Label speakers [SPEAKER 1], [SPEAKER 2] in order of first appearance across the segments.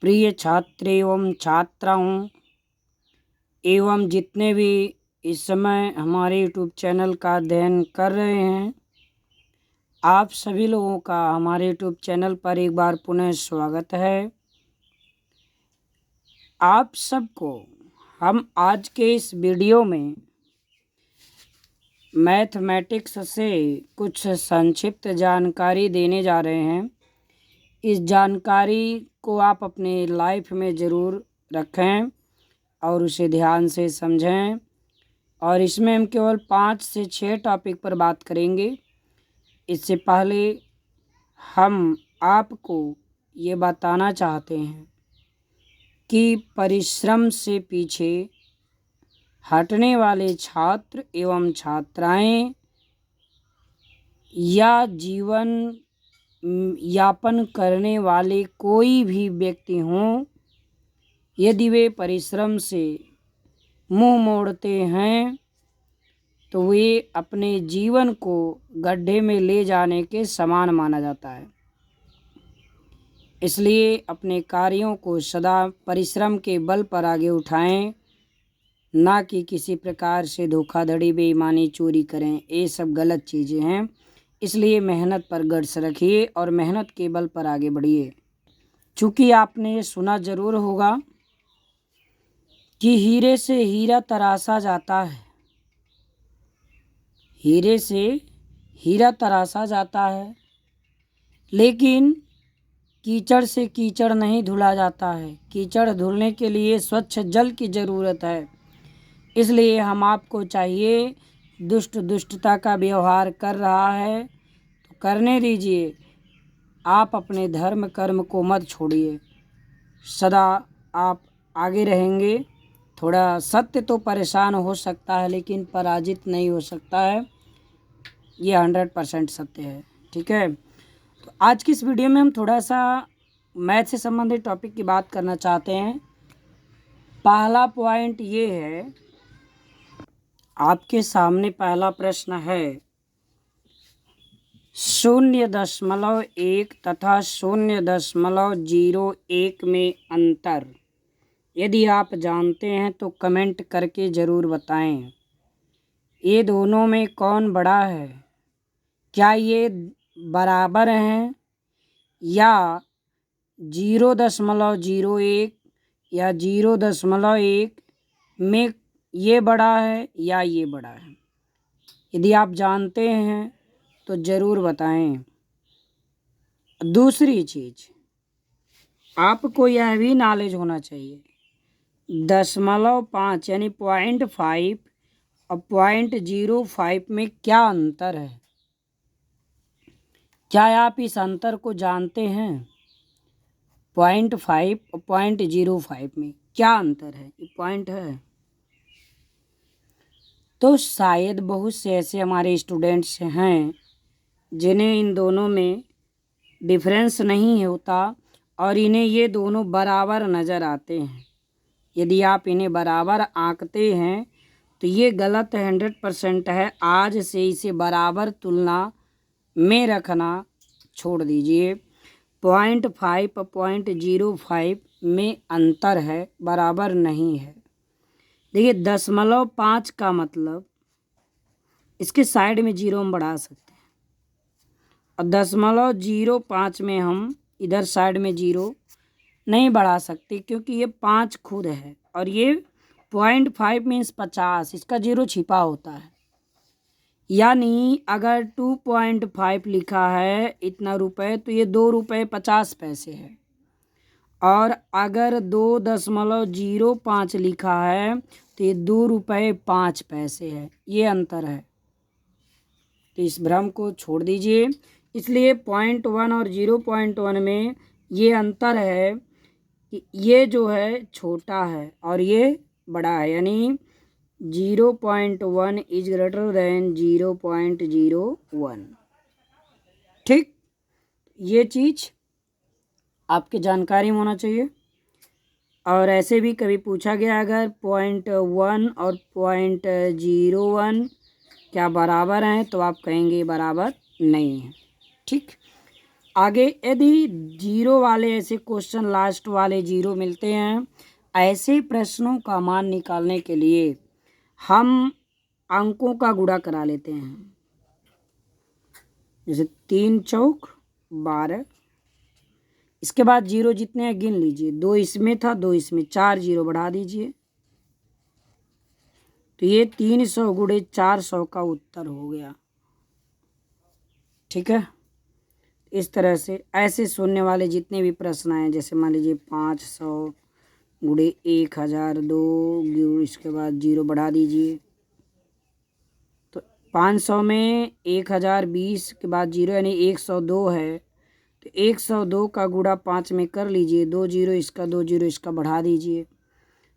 [SPEAKER 1] प्रिय छात्र एवं छात्राओं एवं जितने भी इस समय हमारे यूट्यूब चैनल का अध्ययन कर रहे हैं, आप सभी लोगों का हमारे यूट्यूब चैनल पर एक बार पुनः स्वागत है। आप सबको हम आज के इस वीडियो में मैथमेटिक्स से कुछ संक्षिप्त जानकारी देने जा रहे हैं। इस जानकारी को आप अपने लाइफ में ज़रूर रखें और उसे ध्यान से समझें। और इसमें हम केवल 5 से 6 टॉपिक पर बात करेंगे। इससे पहले हम आपको ये बताना चाहते हैं कि परिश्रम से पीछे हटने वाले छात्र एवं छात्राएं या जीवन यापन करने वाले कोई भी व्यक्ति हों, यदि वे परिश्रम से मुंह मोड़ते हैं तो वे अपने जीवन को गड्ढे में ले जाने के समान माना जाता है। इसलिए अपने कार्यों को सदा परिश्रम के बल पर आगे उठाएं, ना कि किसी प्रकार से धोखाधड़ी, बेईमानी, चोरी करें। ये सब गलत चीज़ें हैं। इसलिए मेहनत पर गट्स रखिए और मेहनत के बल पर आगे बढ़िए। चूँकि आपने ये सुना ज़रूर होगा कि हीरे से हीरा तराशा जाता है, हीरे से हीरा तराशा जाता है, लेकिन कीचड़ से कीचड़ नहीं धुला जाता है। कीचड़ धुलने के लिए स्वच्छ जल की ज़रूरत है। इसलिए हम आपको चाहिए, दुष्टता का व्यवहार कर रहा है तो करने दीजिए। आप अपने धर्म कर्म को मत छोड़िए, सदा आप आगे रहेंगे। थोड़ा सत्य तो परेशान हो सकता है, लेकिन पराजित नहीं हो सकता है। ये 100% सत्य है। ठीक है, तो आज की इस वीडियो में हम थोड़ा सा मैथ से संबंधित टॉपिक की बात करना चाहते हैं। पहला पॉइंट ये है, आपके सामने पहला प्रश्न है 0.1 तथा 0.01 में अंतर यदि आप जानते हैं तो कमेंट करके ज़रूर बताएं। ये दोनों में कौन बड़ा है? क्या ये बराबर हैं या 0.01 या 0.1 में ये बड़ा है या ये बड़ा है? यदि आप जानते हैं तो ज़रूर बताएं। दूसरी चीज़, आपको यह भी नॉलेज होना चाहिए 0.5 यानी 0.5 और 0.05 में क्या अंतर है? क्या आप इस अंतर को जानते हैं? 0.5 और 0.05 में क्या अंतर है? ये पॉइंट है। तो शायद बहुत से ऐसे हमारे स्टूडेंट्स हैं जिन्हें इन दोनों में डिफरेंस नहीं होता और इन्हें ये दोनों बराबर नज़र आते हैं। यदि आप इन्हें बराबर आंकते हैं तो ये गलत है, 100% है। आज से इसे बराबर तुलना में रखना छोड़ दीजिए। 0.5 और 0.05 में अंतर है, बराबर नहीं है। देखिए 0.5 का मतलब इसके साइड में 0 हम बढ़ा सकते हैं और 0.05 में हम इधर साइड में 0 नहीं बढ़ा सकते, क्योंकि ये 5 खुद है और ये 0.5 मीन्स 50, इसका 0 छिपा होता है। यानी अगर 2.5 लिखा है इतना रुपए तो ये 2 रुपये 50 पैसे है, और अगर 2.05 लिखा है तो ये 2 रुपये 5 पैसे है। ये अंतर है, तो इस भ्रम को छोड़ दीजिए। इसलिए 0.1 और 0.1 में ये अंतर है कि ये जो है छोटा है और ये बड़ा है, यानी 0.1 इज ग्रेटर देन 0.01। ठीक, ये चीज़ आपके जानकारी में होना चाहिए। और ऐसे भी कभी पूछा गया अगर 0.1 और 0.01 क्या बराबर हैं तो आप कहेंगे बराबर नहीं है। ठीक, आगे यदि जीरो वाले ऐसे क्वेश्चन, लास्ट वाले जीरो मिलते हैं, ऐसे प्रश्नों का मान निकालने के लिए हम अंकों का गुणा करा लेते हैं। जैसे 3 चौक 12, इसके बाद जीरो जितने हैं गिन लीजिए, 2 इसमें था, 2 इसमें, 4 जीरो बढ़ा दीजिए, तो ये 300 गुणे 400 का उत्तर हो गया। ठीक है, इस तरह से ऐसे शून्य वाले जितने भी प्रश्न आए, जैसे मान लीजिए 500 गुणे 1000, 2 इसके बाद जीरो बढ़ा दीजिए, तो 500 में 1020 के बाद जीरो यानी 102 है, तो 102 का गुणा 5 में कर लीजिए, 2 जीरो इसका, 2 जीरो इसका बढ़ा दीजिए।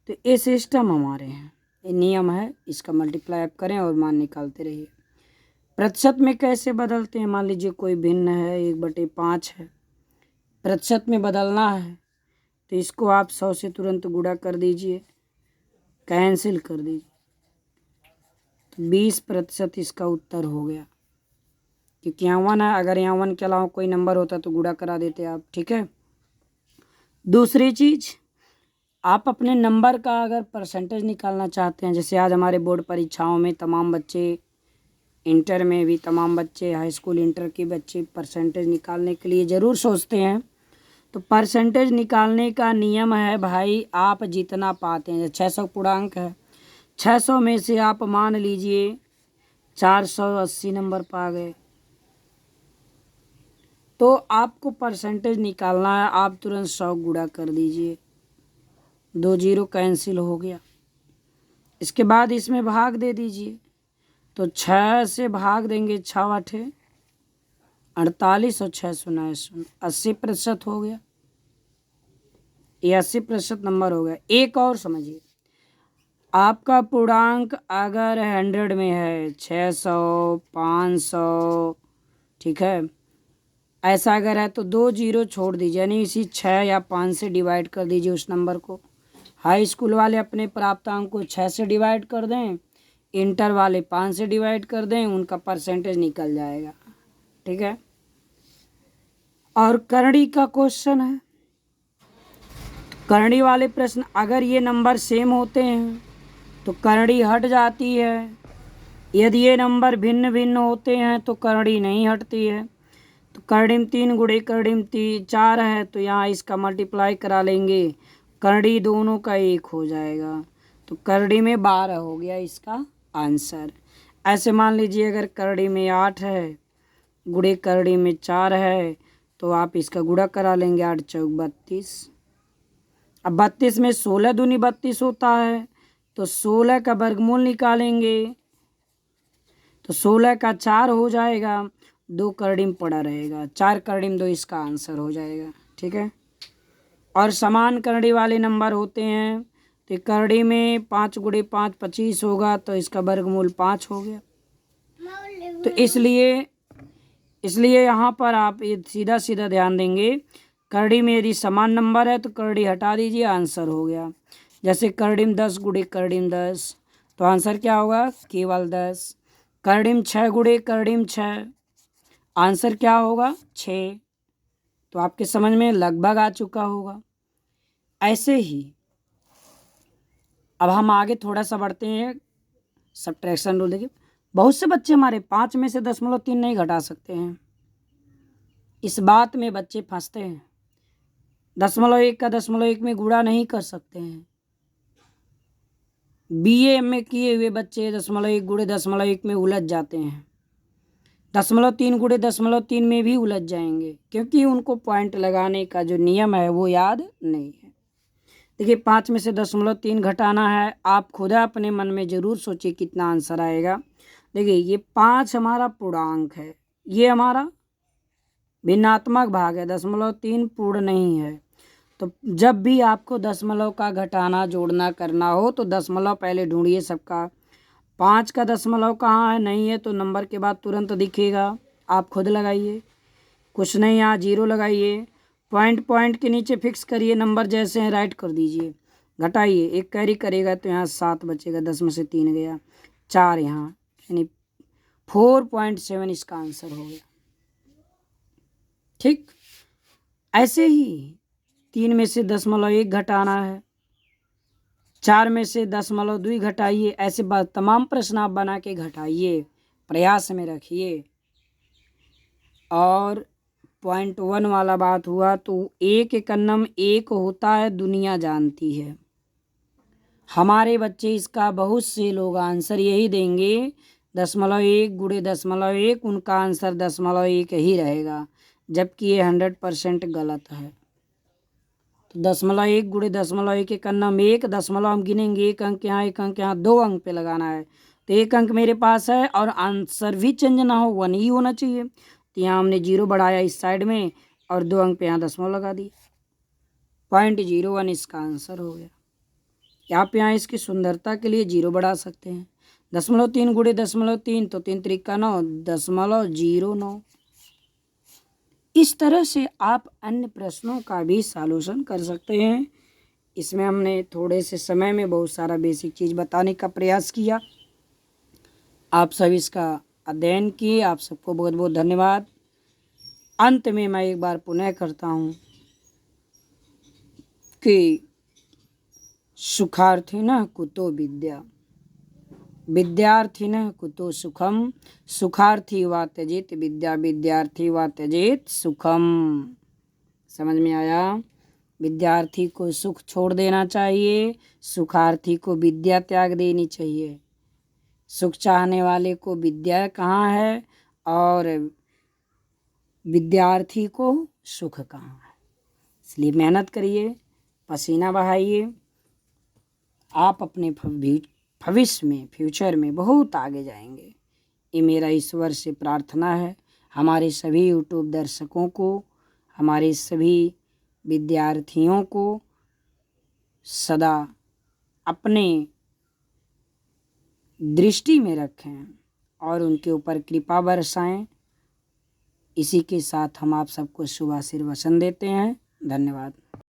[SPEAKER 1] तो ये सिस्टम हमारे हैं, ये नियम है, इसका मल्टीप्लाई आप करें और मान निकालते रहिए। प्रतिशत में कैसे बदलते हैं, मान लीजिए कोई भिन्न है, 1/5 है, प्रतिशत में बदलना है तो इसको आप 100 से तुरंत गुणा कर दीजिए, कैंसिल कर दीजिए, तो 20% इसका उत्तर हो गया। क्योंकि यहाँ 1 है, अगर यहाँ 1 के अलावा कोई नंबर होता तो गुणा करा देते आप। ठीक है, दूसरी चीज़, आप अपने नंबर का अगर परसेंटेज निकालना चाहते हैं, जैसे आज हमारे बोर्ड परीक्षाओं में तमाम बच्चे, इंटर में भी तमाम बच्चे, हाई स्कूल इंटर के बच्चे परसेंटेज निकालने के लिए ज़रूर सोचते हैं। तो परसेंटेज निकालने का नियम है भाई, आप जितना पाते हैं, 600 पूर्णांक है, 600 में से आप मान लीजिए 480 नंबर पा गए, तो आपको परसेंटेज निकालना है, आप तुरंत 100 गुणा कर दीजिए, 2 जीरो कैंसिल हो गया। इसके बाद इसमें भाग दे दीजिए, तो 6 से भाग देंगे, 6 8 48 और 6 0 80% हो गया, ये 80% नंबर हो गया। एक और समझिए, आपका पूर्णांक अगर 100 में है, 600 500, ठीक है, ऐसा अगर है तो 2 जीरो छोड़ दीजिए, यानी इसी 6 या 5 से डिवाइड कर दीजिए उस नंबर को। हाई स्कूल वाले अपने प्राप्तांक को 6 से डिवाइड कर दें, इंटर वाले 5 से डिवाइड कर दें, उनका परसेंटेज निकल जाएगा। ठीक है, और करणी का क्वेश्चन है, करणी वाले प्रश्न अगर ये नंबर सेम होते हैं तो करणी हट जाती है, यदि ये नंबर भिन्न भिन्न होते हैं तो करणी नहीं हटती है। तो करणी 3 गुणे करणी 4 है, तो यहाँ इसका मल्टीप्लाई करा लेंगे, करणी दोनों का 1 हो जाएगा, तो करणी में 12 हो गया इसका आंसर। ऐसे मान लीजिए अगर करणी में 8 है, गुणे करणी में 4 है, तो आप इसका गुणा करा लेंगे, 8 चौक 32। अब 32 में 16 दूनी 32 होता है, तो 16 का वर्गमूल निकालेंगे, तो 16 का 4 हो जाएगा, 2 करड़ीम पड़ा रहेगा, 4 करड़ीम 2 इसका आंसर हो जाएगा। ठीक है, और समान करड़ी वाले नंबर होते हैं, तो करड़ी में 5 गुणे 5 25 होगा, तो इसका वर्गमूल 5 हो गया। तो इसलिए यहाँ पर आप ये सीधा सीधा ध्यान देंगे, करड़ी में यदि समान नंबर है तो करड़ी हटा दीजिए, आंसर हो गया। जैसे करड़ीम 10 गुणे करड़ीम 10, तो आंसर क्या होगा, केवल 10। करड़ीम 6 गुणे करड़ीम 6, आंसर क्या होगा, 6। तो आपके समझ में लगभग आ चुका होगा। ऐसे ही अब हम आगे थोड़ा सा बढ़ते हैं, सब्ट्रैक्शन रूल देखिए। बहुत से बच्चे हमारे 5 में से 0.3 नहीं घटा सकते हैं, इस बात में बच्चे फंसते हैं। 0.1 का 0.1 में गुणा नहीं कर सकते हैं। BA में किए हुए बच्चे 0.1 गुणे 0.1 में उलझ जाते हैं, 0.3 गुणे 0.3 में भी उलझ जाएंगे, क्योंकि उनको पॉइंट लगाने का जो नियम है वो याद नहीं है। देखिए 5 में से 0.3 घटाना है, आप खुद अपने मन में ज़रूर सोचिए कितना आंसर आएगा। देखिए ये 5 हमारा पूर्णांक है, ये हमारा भिन्नात्मक भाग है, 0.3 पूर्ण नहीं है। तो जब भी आपको दशमलव का घटाना जोड़ना करना हो तो दशमलव पहले ढूंढिए सबका। 5 का दशमलव कहाँ है, नहीं है तो नंबर के बाद तुरंत दिखेगा, आप खुद लगाइए, कुछ नहीं यहाँ 0 लगाइए, पॉइंट के नीचे फिक्स करिए, नंबर जैसे हैं राइट कर दीजिए, घटाइए, 1 कैरी करेगा तो यहाँ 7 बचेगा, 10 में से 3 गया, 4 यहाँ, यानी 4.7 इसका आंसर हो गया। ठीक, ऐसे ही 3 में से 10.1 घटाना है, 4 में से 10.2 घटाइए। ऐसे तमाम प्रश्न आप बना के घटाइए, प्रयास में रखिए। और पॉइंट 1 वाला बात हुआ तो एक कन्नम एक होता है, दुनिया जानती है। हमारे बच्चे इसका बहुत से लोग आंसर यही देंगे 10.1 गुणे 10.1, उनका आंसर 10.1 ही रहेगा, जबकि ये 100% गलत है। तो 10.1 गुणे 10.1 के कन्नम एक, दशमलव हम गिनेंगे, एक अंक यहाँ, एक अंक यहाँ, 2 अंक पे लगाना है। तो एक अंक मेरे पास है और आंसर भी चेंज ना हो, 1 ही होना चाहिए। तो यहाँ हमने 0 बढ़ाया इस साइड में और 2 अंक पे यहाँ दशमलव लगा दिए, 0.01 इसका आंसर हो गया। आप यहाँ इसकी सुंदरता के लिए 0 बढ़ा सकते हैं। 0.3 गुणे 0.3 तो 3 त्रिका 9, 0.09। इस तरह से आप अन्य प्रश्नों का भी सॉल्यूशन कर सकते हैं। इसमें हमने थोड़े से समय में बहुत सारा बेसिक चीज़ बताने का प्रयास किया। आप सब इसका अध्ययन किए, आप सबको बहुत बहुत धन्यवाद। अंत में मैं एक बार पुनः करता हूँ कि सुखार्थिनः कुतो विद्या, विद्यार्थिनः कुतो सुखम, सुखार्थी वा त्यजेत विद्या, विद्यार्थी वा त्यजेत सुखम। समझ में आया? विद्यार्थी को सुख छोड़ देना चाहिए, सुखार्थी को विद्या त्याग देनी चाहिए। सुख चाहने वाले को विद्या कहाँ है और विद्यार्थी को सुख कहाँ है। इसलिए मेहनत करिए, पसीना बहाइए, आप अपने भविष्य में, फ्यूचर में बहुत आगे जाएंगे। ये मेरा ईश्वर से प्रार्थना है। हमारे सभी यूट्यूब दर्शकों को, हमारे सभी विद्यार्थियों को सदा अपने दृष्टि में रखें और उनके ऊपर कृपा बरसाएं। इसी के साथ हम आप सबको शुभ आशीर्वचन देते हैं। धन्यवाद।